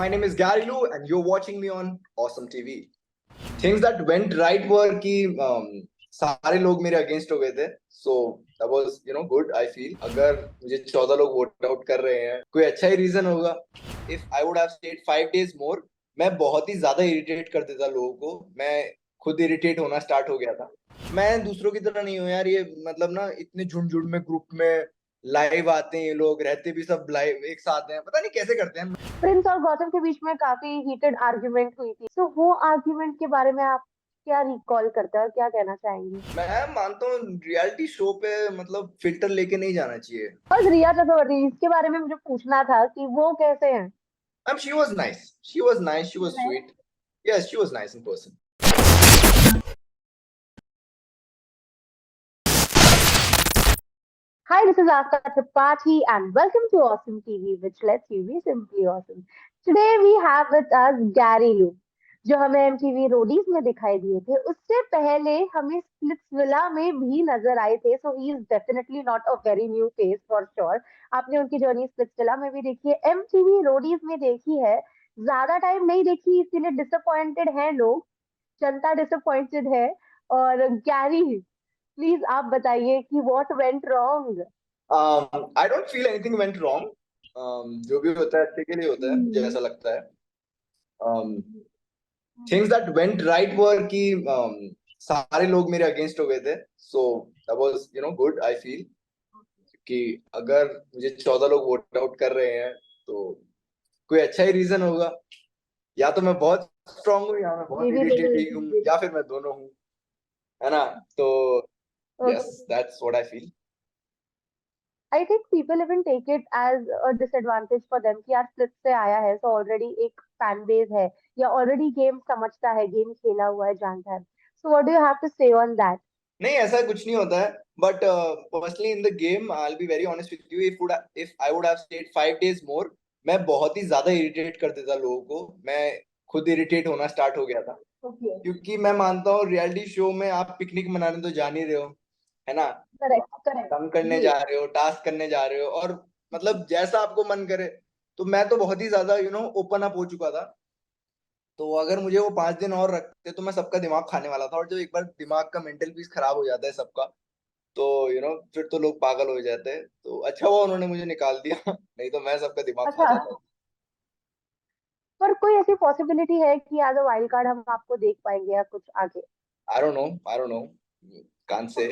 My name is Gary Lou, and you're watching me on Awesome TV. Things that went right were कि सारे लोग मेरे against हो गए थे. So that was good. I feel अगर मुझे 14 लोग वोट आउट कर रहे हैं, कोई अच्छा ही रीजन होगा. If I would have stayed 5 days more, मैं बहुत ही ज्यादा इरिटेट कर देता लोगों को. मैं खुद इरिटेट होना स्टार्ट हो गया था. मैं दूसरों की तरह नहीं हूँ यार. ये मतलब ना इतने झुंड में ग्रुप में लाइव आते हैं, ये लोग रहते भी सब लाइव एक साथ हैं. पता नहीं कैसे करते हैं. प्रिंस और गौतम के बीच में काफी हीटेड आर्ग्यूमेंट हुई थी. तो वो आर्ग्यूमेंट के बारे में आप क्या रिकॉल करते हैं और क्या कहना चाहेंगे? मैं मानता हूँ रियलिटी शो पे मतलब फिल्टर लेके नहीं जाना चाहिए. और रिया चक्रवर्ती, इसके बारे में मुझे पूछना था कि वो कैसे हैं? She was nice. She was nice. She was sweet. Yes, she was nice in person. Hi, this is Asta Tripathi and welcome to Awesome TV, which lets you be simply awesome. Today we have with us Gary Lou, जो हमें MTV Roadies में दिखाई दिए थे. उससे पहले हमें Splitsvilla में भी नजर आए थे. So he is definitely not a very new face for sure. आपने उनकी जर्नी स्प्लिट्सविला में भी देखी है, MTV Roadies में देखी है. ज्यादा टाइम नहीं देखी, इसीलिए डिसअपॉइंटेड हैं लोग. जनता डिसअपॉइंटेड है. और गैरी, प्लीज आप बताइए कि what went wrong. I don't feel anything went wrong. जो भी होता है अच्छे के लिए होता है, मुझे ऐसा लगता है. Things that went right were कि सारे लोग मेरे अगेंस्ट हो गए थे. So that was good. I feel कि अगर मुझे 14 लोग वोट आउट कर रहे हैं तो कोई अच्छा ही रीजन होगा. या तो मैं बहुत स्ट्रांग हूँ, या मैं बहुत इरिटेटिंग हूँ, या फिर मैं दोनों हूँ, है ना. तो yes, that's what I feel. I think people even take it as a disadvantage for them कि यार स्प्लिट से आया है, so already एक fan base है, या already गेम समझता है, गेम खेला हुआ है, जानता है. So what do you have to say on that? नहीं, ऐसा कुछ नहीं होता है. But personally in the game, I'll be very honest with you. If I would have stayed 5 days more, मैं बहुत ही ज्यादा इरिटेट कर देता लोगों को. मैं खुद इरिटेट होना स्टार्ट हो गया था. क्योंकि मैं मानता हूँ रियलिटी शो में आप पिकनिक मनाने तो जा नहीं रहे हो, है ना. Correct correct. काम करने जा रहे हो, टास्क करने जा रहे हो, और मतलब जैसा आपको मन करे. तो मैं तो बहुत ही ज्यादा ओपन अप हो चुका था. तो अगर मुझे वो 5 दिन और रखते तो मैं सबका दिमाग खाने वाला था. और जो एक बार दिमाग का मेंटल पीस खराब हो जाता है सबका, तो फिर तो लोग पागल हो जाते हैं. तो अच्छा हुआ उन्होंने मुझे निकाल दिया. नहीं तो मैं सबका दिमाग खा अच्छा, जाता. पर कोई ऐसी पॉसिबिलिटी है कि एज अ वाइल्ड कार्ड हम आपको देख पाएंगे या कुछ आगे? I don't know. Can't say.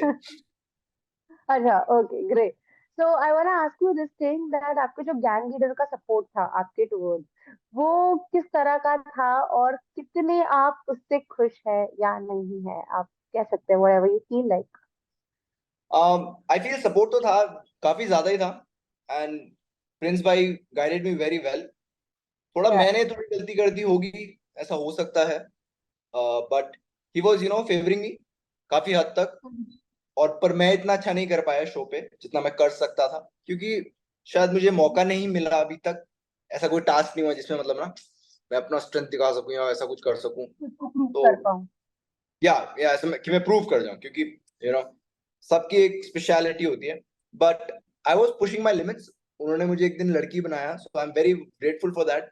अच्छा, okay, great. So I want ask you this thing that आपके जो गैंग लीडर का सपोर्ट था आपके टुवर्ड्स, वो किस तरह का था और कितने आप उससे खुश है या नहीं है? आप कह सकते हैं whatever you feel like. I feel support तो था, काफी ज्यादा ही था. एंड प्रिंस भाई गाइडेड मी वेरी वेल. थोड़ा मैंने थोड़ी गलती कर दी होगी, ऐसा हो सकता है. बट ही वॉज फेवरिंग मी काफी हद तक. और पर मैं इतना अच्छा नहीं कर पाया शो पे जितना मैं कर सकता था, क्योंकि शायद मुझे मौका नहीं मिला अभी तक. ऐसा कोई टास्क नहीं हुआ जिसमें मतलब ना मैं अपना स्ट्रेंथ दिखा सकूं या ऐसा कुछ कर सकूं. तो कर पाऊं. या ऐसा कि मैं प्रूव कर जाऊं, क्योंकि यू नो सबकी एक स्पेशलिटी होती है. But I was pushing my limits. उन्होंने मुझे एक दिन लड़की बनाया, so I am very grateful for that.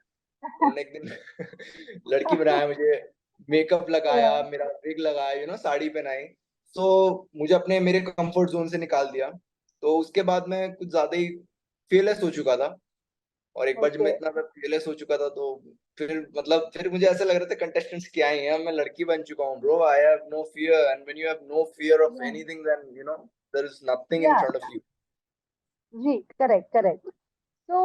उन्होंने एक दिन लड़की बनाया मुझे, मेकअप लगाया, मेरा विग लगाया, साड़ी पहनाई. तो मुझे अपने मेरे कंफर्ट जोन से निकाल दिया. तो उसके बाद मैं कुछ ज्यादा ही फेयरलेस हो चुका था. और एक बार जब मैं इतना फेयरलेस हो चुका था, तो फिर मुझे ऐसा लग रहा था कंटेस्टेंट्स क्या ही हैं, मैं लड़की बन चुका हूँ. Bro, I have no fear, and when you have no fear of anything, then there is nothing in front of you. जी, करेक्ट करेक्ट. तो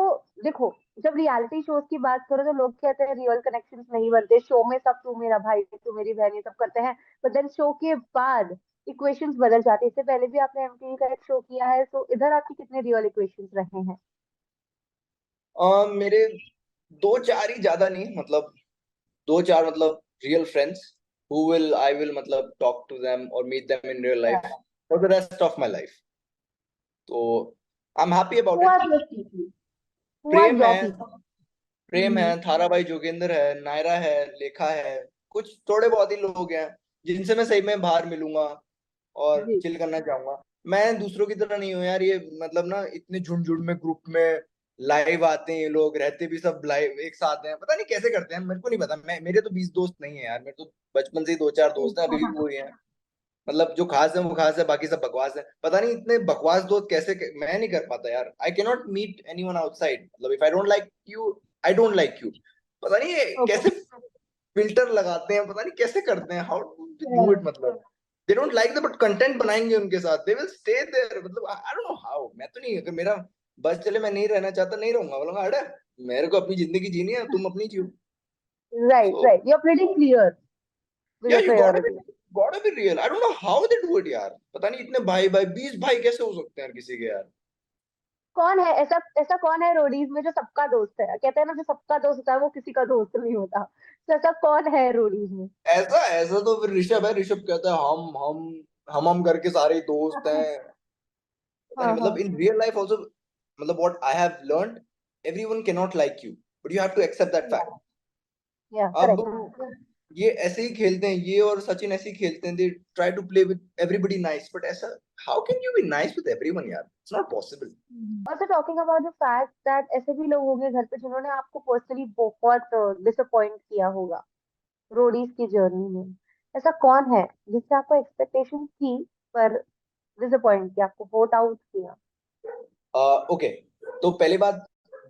देखो, जब रियलिटी शोज की बात करो तो लोग कहते हैं रियल कनेक्शंस नहीं बनते शो में, सब तू मेरा भाई तू मेरी बहन ये सब करते हैं, बट देन शो के बाद इक्वेशंस बदल जाते हैं. इससे पहले भी आपने एमटीवी का एक शो किया है, तो इधर आपके कितने रियल इक्वेशंस रहे हैं? मेरे दो चार ही, ज्यादा नहीं. मतलब दो चार, मतलब real friends who will I will मतलब talk to them or meet them in real life for the rest of my life. तो I'm happy about Who it. are those people? Who are Prem your है. people? प्रेम है, थारा भाई जोगेंद्र है, नायरा है, लेखा है. कुछ थोड़े बहुत ही लोग हैं जिनसे मैं सही में बाहर मिलूंगा और जी. चिल करना चाहूंगा. मैं दूसरों की तरह नहीं हूँ यार. ये मतलब ना इतने झुंड में ग्रुप में लाइव आते हैं ये लोग, रहते भी सब लाइव एक साथ हैं, पता नहीं कैसे करते हैं, मेरे को नहीं पता। मेरे तो 20 दोस्त नहीं है यार, मेरे तो बचपन से ही 2-4 दोस्त हैं, अभी भी वो ही हैं। मतलब जो खास है वो खास है, बाकी सब बकवास है। पता नहीं इतने बकवास दोस्त कैसे, मैं नहीं कर पाता यार। I can not meet anyone outside, मतलब if I don't like you, I don't like you. पता नहीं ये ओके। कैसे फिल्टर लगाते हैं, पता नहीं कैसे करते हैं, हाउ डू इट। मतलब they don't like the, but content बनाएंगे उनके साथ, दे विल स्टे देयर। मतलब आई डोंट नो हाउ। मैं तो नहीं, अगर मेरा बस चले, मैं नहीं रहना चाहता, नहीं रहूंगा, बोलूंगा अरे मेरे को अपनी जिंदगी जीनी है, तुम अपनी जियो। Right, so right, you are pretty clear with या your you priority. Got be real. I don't know how they do it यार। पता नहीं इतने भाई भाई 20 भाई कैसे हो सकते हैं यार किसी के यार। कौन है ऐसा, ऐसा कौन है रोडीज में जो सबका दोस्त है? कहते हैं ना, जो सबका दोस्त होता है वो किसी का दोस्त नहीं होता। तो ऐसा कौन है रोडीज में? ऐसा ऐसा तो फिर ऋषभ है। ऋषभ कहता है हम करके सारे ही दोस्त हैं। पता नहीं, हाँ मतलब हाँ। इन रियल लाइफ आल्सो, मतलब what I have learned, everyone can not like you, but you have to accept that fact. या अब करेक्ट। ये ऐसे ही खेलते हैं, ये और सचिन ऐसे ही खेलते हैं, they try to play with everybody nice, but ऐसा how can you be nice with everyone यार, it's not possible. Also talking about the fact that ऐसे भी लोग होंगे घर पे जिन्होंने आपको पर्सनली बहुत डिसअपॉइंट किया होगा रोडीज की जर्नी में। ऐसा कौन है जिससे आपको एक्सपेक्टेशन थी पर डिसअपॉइंट किया, आपको वोट आउट किया? ओके, तो पहली बात,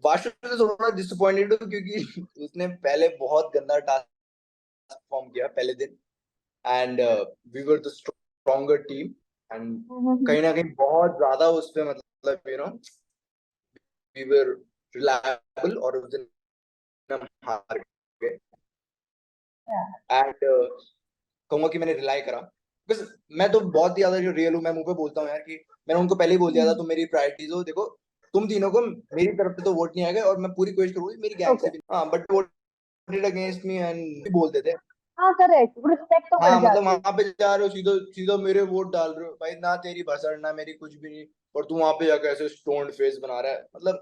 वाशु से थोड़ा डिसअपॉइंटेड हूँ क्योंकि उसने पहले बहुत गंदा टास्क परफॉर्म किया पहले दिन, and we were the stronger team, and कहीं ना कहीं बहुत ज्यादा उस पे, मतलब वी वर रिलायबल, और उस दिन हम हार गए। एंड कहूंगा कि मैंने रिलाई करा, बिकॉज मैं तो बहुत ही ज्यादा जो रियल हूँ, मैं मुंह पे बोलता हूँ यार कि मैंने उनको पहले ही बोल दिया था तुम मेरी प्रायोरिटीज हो, देखो तुम तीनों को मेरी तरफ से तो वोट नहीं आएगा, और मैं पूरी कोशिश करूंगी मेरी गैंग ओके। से भी। हाँ, but voted against me and बोल देते। हाँ करेक्ट, रिस्पेक्ट तो बढ़ हाँ, मतलब जाती। वहां पे जा रहे हो, सीधा सीधा मेरे वोट डाल रहे हो भाई, ना तेरी भसड़ ना मेरी कुछ भी नहीं, और तू वहां पे जाकर ऐसे स्टोन फेस बना रहा है, मतलब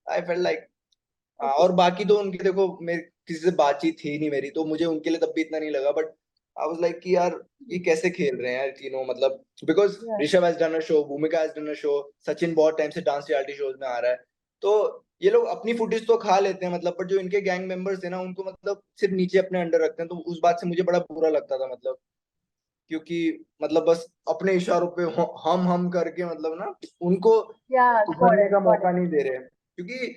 आई फेल लाइक। ओके। और बाकी तो उनके, देखो मेरे किसी से बातचीत थी नहीं मेरी, तो मुझे उनके लिए तब भी इतना नहीं लगा, बट आई वाज लाइक कि यार ये कैसे खेल रहे हैं यार तीनों, मतलब because Rishabh has done a show, Bhumika has done a show, Sachin बहुत टाइम से डांस रियलिटी शोज में आ रहा है, तो ये लोग अपनी फुटेज तो खा लेते हैं, मतलब, बट जो इनके गैंग मेंबर्स है ना, उनको मतलब सिर्फ नीचे अपने अंडर रखते हैं, तो उस बात से मुझे बड़ा बुरा लगता था, मतलब क्योंकि मतलब बस अपने इशारों पे हम करके, मतलब ना उनको या गॉट उभरने इट, का गॉट मौका नहीं दे रहे हैं, क्योंकि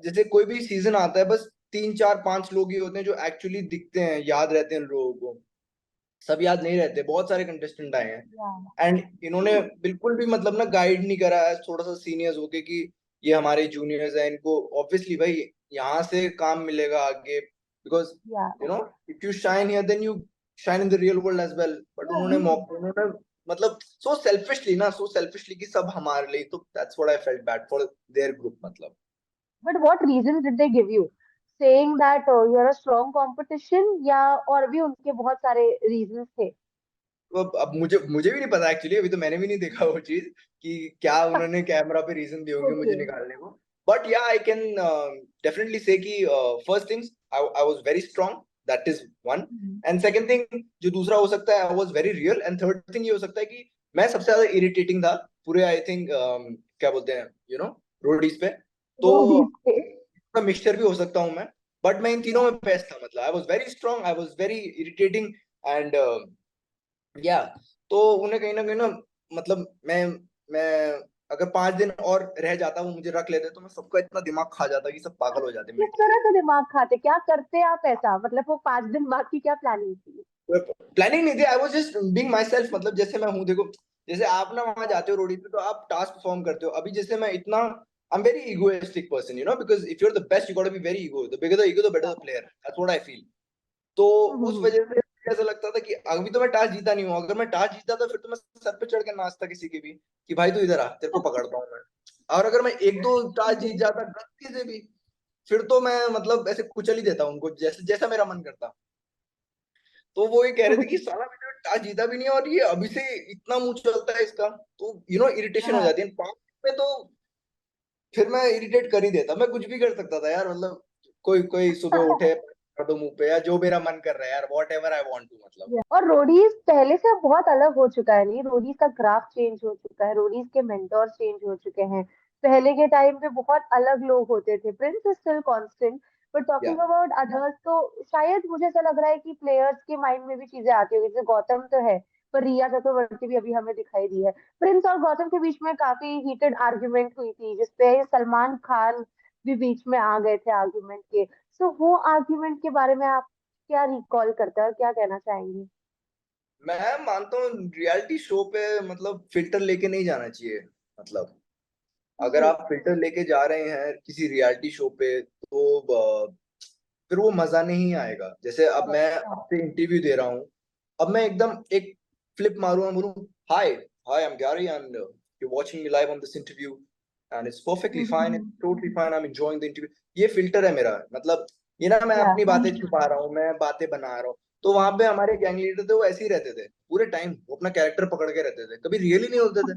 जैसे कोई भी सीजन आता है, बस 3 4 5 लोग ही होते हैं जो एक्चुअली दिखते हैं, याद रहते हैं लोगों को, सब याद नहीं रहते, बहुत सारे कंटेस्टेंट आए हैं, एंड इन्होंने बिल्कुल भी मतलब ना गाइड नहीं करा है थोड़ा सा सीनियर्स होके कि ये हमारे जूनियर्स हैं, इनको ऑब्वियसली भाई यहाँ से काम मिलेगा आगे, बिकॉज या you know if you shine here then you shine in the real world as well, but उन्होंने मतलब सो सेल्फिशली कि सब हमारे लिए, तो that's what I felt bad for their group, मतलब। But what reason did they give you saying that you are a strong competition, या और भी उनके बहुत सारे रीजंस थे? तो अब मुझे भी नहीं पता एक्चुअली, अभी तो मैंने भी नहीं देखा वो चीज कि क्या उन्होंने कैमरा पे रीजन दिए होंगे ओके। मुझे निकालने को, बट या आई कैन डेफिनेटली से कि first things I was very strong, that is one, and second thing जो दूसरा हो सकता है, I was very real, and third thing ये हो सकता है कि मैं सबसे ज्यादा इरिटेटिंग था पूरे, आई थिंक क्या बोलते हैं, रोडीज पे, तो रोडीज पे। मिक्सचर भी हो सकता हूँ मैं, बट मैं इन तीनों में बेस्ट था, मतलब I was very strong, I was very irritating, and या तो उन्हें कहीं ना मतलब मैं अगर 5 दिन और रह जाता, वो मुझे रख लेते, तो मैं सबका इतना दिमाग खा जाता कि सब पागल हो जाते किस मेरे। तरह का दिमाग खाते, क्या करते आप ऐसा? मतलब वो 5 दिन बाद की क्या प्लानिंग थी? प्लानिंग नहीं थी, I was just being my self, मतलब जैसे मैं हूँ, देखो जैसे आप ना वहां जाते हो रोडी पे, तो आप टास्क परफॉर्म करते हो, अभी जैसे मैं इतना I am very egoistic person, because if you are the best you got to be very ego, the bigger the ego the better the player, that's what I feel. तो उस हम्म। वजह से मुझे ऐसा लगता था कि अभी तो मैं टास्क जीता नहीं हूँ, अगर मैं टास्क जीता था फिर तो मैं सर पे चढ़ के नाचता किसी के भी कि भाई तू इधर आ, तेरे को पकड़ता हूँ मैं। और अगर मैं एक दो टास्क जीत जाता गलती से भी, फिर तो मैं मतलब ऐसे कुचल ही देता उनको, जैसे जैसा मेरा मन करता। तो वो ये कह रहे थे कि साला मैंने टास्क जीता भी नहीं और ये अभी से इतना मुंह चलता है इसका, तो इरिटेशन हो हाँ। जाती है 5 में, तो फिर मैं इरिटेट कर ही देता, मैं कुछ भी कर सकता था यार, मतलब कोई कोई सुबह उठे कर दो मुंह पे, या जो मेरा मन कर रहा है यार, whatever I want to, मतलब। और रोडीज पहले से अब बहुत अलग हो चुका है, नहीं? रोडीज का ग्राफ चेंज हो चुका है, रोडीज के मेंटोर चेंज हो चुके हैं, पहले के टाइम पे बहुत अलग लोग होते थे। Prince is still constant, but या टॉकिंग अबाउट अदर्स तो शायद मुझे ऐसा लग रहा है कि प्लेयर्स के माइंड में भी चीजें आती होगी। जैसे गौतम तो है, पर रिया चक्रवर्ती भी अभी हमें दिखाई दी है। प्रिंस और गौतम के बीच में काफी हीटेड आर्ग्यूमेंट हुई थी, जिसपे सलमान खान भी बीच में आ गए थे आर्ग्यूमेंट के। सो वो आर्ग्यूमेंट के बारे में आप क्या रिकॉल करते हैं और क्या कहना चाहेंगे? मैं मानता हूँ रियलिटी शो पे मतलब फिल्टर लेके नहीं जाना चाहिए। मतलब अगर जी। आप फिल्टर लेके जा रहे हैं किसी रियलिटी शो पे तो फिर वो मजा नहीं आएगा। जैसे अब मैं करेक्ट। आपसे इंटरव्यू दे रहा हूँ, अब मैं एकदम एक फ्लिप मारूंगा, बोलूं hi hi I am Gary and you watching me live on this interview and it's perfectly fine, it's totally fine, I am enjoying the interview. ये फिल्टर है मेरा। मतलब ये ना मैं या अपनी बातें छुपा रहा हूँ, मैं बातें बना रहा हूँ। तो वहां पे हमारे गैंग लीडर थे, वो ऐसे ही रहते थे पूरे टाइम, वो अपना कैरेक्टर पकड़ के रहते थे, कभी रियली नहीं होते थे।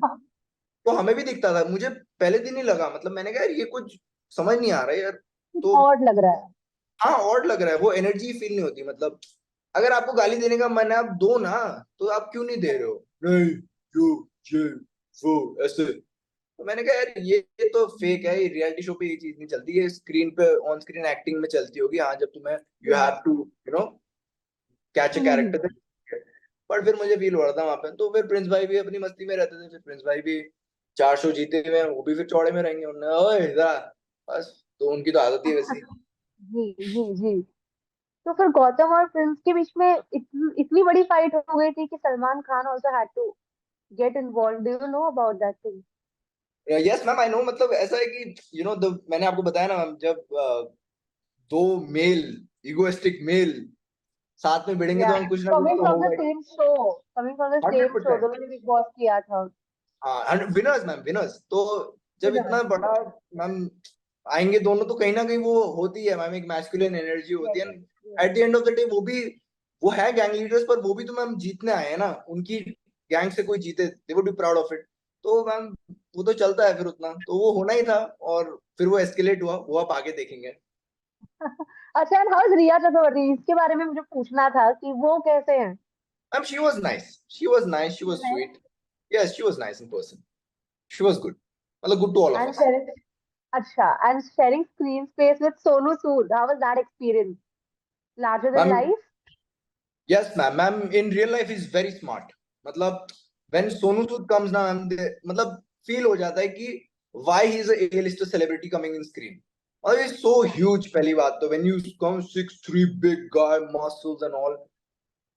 तो हमें भी दिखता था, मुझे पहले दिन ही लगा, मतलब मैंने कहा यार ये कुछ समझ नहीं आ रहा है यार। कुछ तो ऑड लग रहा है। हाँ ऑड लग रहा है, वो एनर्जी फील नहीं होती। मतलब अगर आपको गाली देने का मन है आप दो ना, तो आप क्यों नहीं दे रहे हो? नहीं यू ये वो ऐसे। तो मैंने कहा यार ये तो फेक है, ये रियलिटी शो पे ये चीज नहीं चलती है, स्क्रीन पे ऑन स्क्रीन एक्टिंग में चलती होगी। हाँ जब तुम्हें यू या have to you know catch a character. पर फिर मुझे फील हो रहा था वहां पे, तो फिर प्रिंस भाई भी अपनी मस्ती में रहते थे, फिर प्रिंस भाई भी 4 शो जीते हुए हैं, वो भी फिर चौड़े में रहेंगे, उन्होंने ओए इधर आ। बस तो उनकी तो आदत ही है वैसी। जी जी जी। तो फिर गौतम और प्रिंस के बीच में इतनी बड़ी फाइट हो गई थी कि Salman Khan also had to get involve. Do you know about that thing? Yes ma'am I know. मतलब ऐसा है कि मैंने आपको बताया ना मैम, जब दो मेल इगोइस्टिक मेल साथ में भिड़ेंगे या तो हम कुछ ना कुछ कमिंग तो फ्रॉम द होगा ही। Same show, coming from the same show, 100%। दोनों ने बिग बॉस किया था। हाँ विनर्स मैम, विनर्स तो जब विनर। इतना बड़ा मैम आएंगे दोनों, तो कहीं ना कहीं वो होती है मैम, एक मैस्कुलिन एनर्जी होती यस है। Yes. At the end of the day वो है गैंग लीडर्स, पर वो भी तो मैम जीतने आए हैं ना। उनकी गैंग से कोई जीते, they would be proud of it. तो मैम वो तो चलता है फिर, उतना तो वो होना ही था। और फिर वो एस्केलेट हुआ, वो आप आगे देखेंगे। अच्छा, एंड हाउ इज रिया चक्रवर्ती? इसके बारे में मुझे पूछना था कि वो कैसे हैं? Ma'am she was nice, she was nice, she was sweet. Yes she was nice in person, she was good, मतलब good to all of and us. Sharing, अच्छा, and sharing screen space with Sonu Sood, how was that experience? Larger than ma'am life? Yes ma'am, ma'am in real life is very smart. मतलब when Sonu Sood comes ना ma'am, मतलब feel हो जाता है कि why he is a A lister celebrity coming in screen. और is so huge. पहली बात तो when you come 6'3" big guy muscles and all,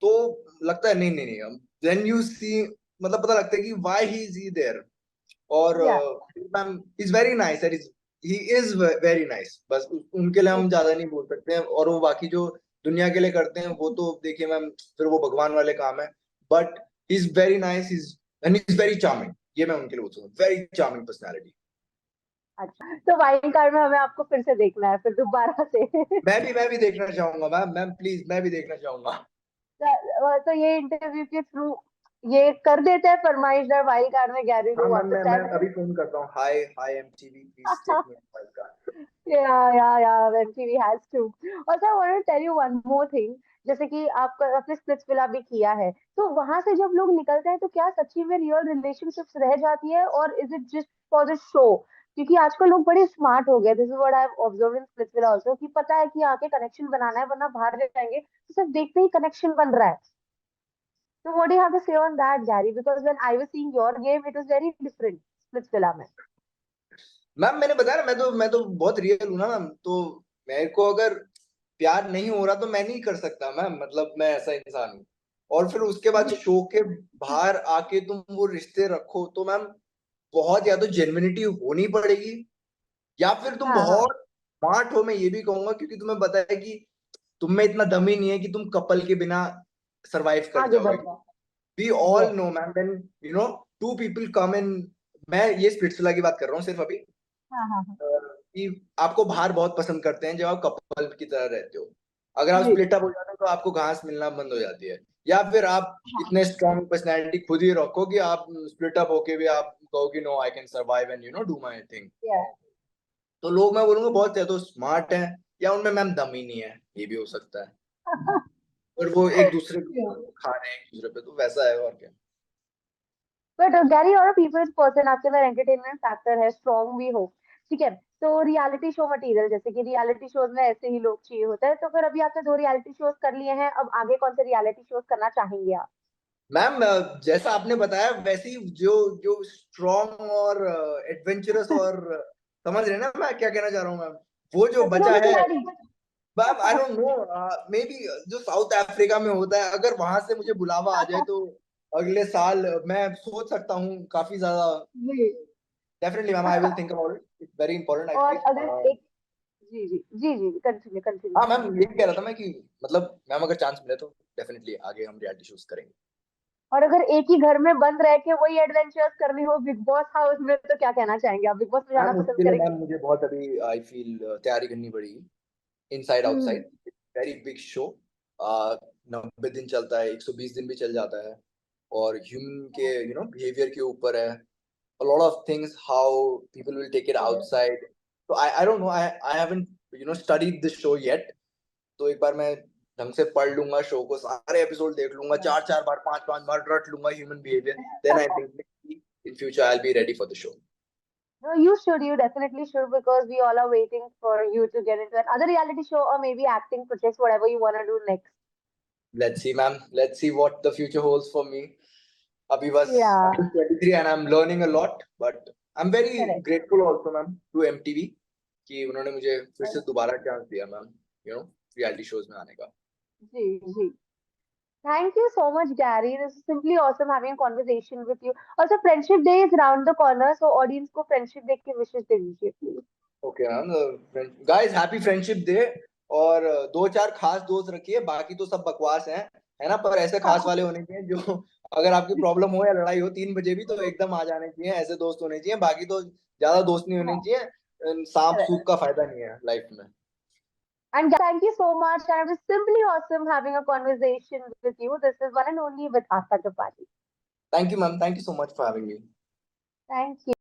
तो लगता है नहीं नहीं नहीं। देन यू सी, मतलब पता लगता है कि why he is he there. और या ma'am is very nice, he is very nice. बस उनके लिए हम ज्यादा नहीं बोल सकते हैं। और वो बाकी जो दुनिया के लिए करते हैं वो तो देखिए मैम, फिर वो भगवान वाले काम है। But he is very nice, is and is very charming. ये मैं उनके लिए बोल सकता हूँ, वेरी चार्मिंग पर्सनैलिटी। अच्छा, तो वाइल्ड कार्ड में हमें आपको फिर से देखना है, फिर दोबारा से। मैं भी देखना चाहूंगा मैम, मैम प्लीज मैं भी देखना चाहूंगा। तो ये इंटरव्यू के थ्रू ये कर देते हैं फरमाइश, वाइल्ड कार्ड में गैरी हाँ लू मैम वांट टू मैं स्टैंड अभी फोन करता हूँ, हाय हाय एमटीवी प्लीज टेक मी का। yeah, MTV has to. Also, I want to tell you one more thing. जैसे कि आपका आपने स्प्लिट्सविला भी किया है, तो वहां से जब लोग निकलते हैं तो क्या सच्ची में रियल रिलेशनशिप्स रह जाती है, और is it just for the show? क्योंकि आजकल लोग बड़े स्मार्ट हो गए, this is what I have observed in Splitsvilla also, कि पता है कि आके कनेक्शन बनाना है, वरना बाहर जाएंगे तो सिर्फ देखते ही कनेक्शन बन रहा है। तो what do you have to say on that, Gary? Because when I was seeing your game it was very different Splitsvilla में। मैम मैंने बताया ना, मैं तो बहुत रियल हूं ना मैम। तो मेरे को अगर प्यार नहीं हो रहा तो मैं नहीं कर सकता मैम, मतलब मैं ऐसा इंसान हूँ। और फिर उसके बाद शो के बाहर आके तुम वो रिश्ते रखो तो मैम बहुत, या तो जेन्युइनिटी होनी पड़ेगी, या फिर तुम हाँ हाँ। बहुत स्मार्ट हो। मैं ये भी कहूंगा क्योंकि तुम्हें पता है कि तुम में इतना दम ही नहीं है कि तुम कपल के बिना सरवाइव कर आगे जाओगे। बढ़ जाओ। We all yes. No ma'am when you know two people come in. मैं ये स्प्लिट्सविला की बात कर रहा हूँ सिर्फ अभी। हाँ हाँ हाँ। कि आपको बाहर बहुत पसंद करते हैं जब आप कपल की तरह रहते हो। अगर आप जी। स्प्लिट अप हो जाते हो तो आपको घास मिलना बंद हो जाती है। या फिर आप इतने स्ट्रॉन्ग पर्सनैलिटी खुद ही रखो कि आप स्प्लिट अप होके भी आप कहो कि no I can survive and do my thing. Yes. तो लोग, मैं बोलूंगा बहुत या तो स्मार्ट हैं, या उनमें मैम दम ही नहीं है, ये भी हो सकता है। और वो एक दूसरे को खा रहे हैं एक दूसरे पे, तो वैसा है और क्या। बट गैरी और पीपल्स पर्सन, आपके अंदर एंटरटेनमेंट फैक्टर है, स्ट्रॉन्ग भी हो, ठीक है, तो रियलिटी शो मटेरियल, जैसे कि रियलिटी शोज में ऐसे ही लोग चाहिए होता है, तो फिर अभी आपने 2 रियलिटी शोज कर लिए हैं, अब आगे कौन से रियलिटी शोज करना चाहेंगे आप? मैम जैसा आपने बताया वैसे ही जो जो स्ट्रॉन्ग और एडवेंचरस और समझ रहे हैं ना मैं क्या कहना चाह रहा हूँ मैम, वो जो सपनों बचा की है खिलाड़ी। Ma'am, I don't no, may be जो साउथ अफ्रीका में होता है, अगर वहां से मुझे बुलावा आ जाए तो अगले साल मैं सोच सकता हूँ काफी ज्यादा। जी। Definitely ma'am, I will think about it, it's very important I और फील। अगर एक, जी जी जी जी, कंटिन्यू कंटिन्यू। हाँ मैम, ये कह रहा था मैं कि मतलब मैम अगर चांस मिले तो डेफिनेटली आगे हम रियलिटी शोज करेंगे। और अगर एक ही घर में बंद रह के वही एडवेंचर्स करनी हो बिग बॉस हाउस में, तो क्या कहना चाहेंगे आप? बिग बॉस में जाना मैम पसंद उसके लिए करेंगे? मैम मुझे बहुत अभी आई फील तैयारी करनी पड़ेगी, inside hmm. Outside, very big show. 90 दिन चलता है, 120 दिन भी चल जाता है, और ह्यूमन के बिहेवियर के ऊपर है, a lot of things how people will take it outside. So I don't know, I haven't studied this show yet. तो एक बार मैं ढंग से पढ़ लूंगा शो को, सारे एपिसोड देख लूंगा, 4 4 बार 5 5 बार रट लूंगा human behaviour, then I think in future I'll be ready for the show. No, you should. You definitely should, because we all are waiting for you to get into another reality show or maybe acting projects, whatever you want to do next. Let's see ma'am, let's see what the future holds for me. अभी बस Yeah, I'm 23 and I'm learning a lot, but I'm very correct. grateful also ma'am to MTV कि उन्होंने मुझे फिर से दोबारा chance दिया ma'am, reality shows में आने का। जी जी। Thank you so much, Gary. This is simply awesome having a conversation with you. Also, Friendship Day is around the corner, so audience को Friendship Day की wishes दे दीजिए, please. Okay ma'am, guys happy friendship day, और 2 4 खास दोस्त रखिए, बाकी तो सब बकवास हैं, है ना, पर ऐसे खास वाले होने चाहिए जो अगर आपकी प्रॉब्लम हो या लड़ाई हो 3 बजे भी तो एकदम आ जाने चाहिए, ऐसे दोस्त होने चाहिए, बाकी तो ज्यादा दोस्त नहीं होने चाहिए, सांप Correct. सूप का फायदा नहीं है लाइफ में। And thank you so much. And it was simply awesome having a conversation with you. This is one and only with Asta Tripathi. Thank you ma'am, thank you so much for having me. Thank you.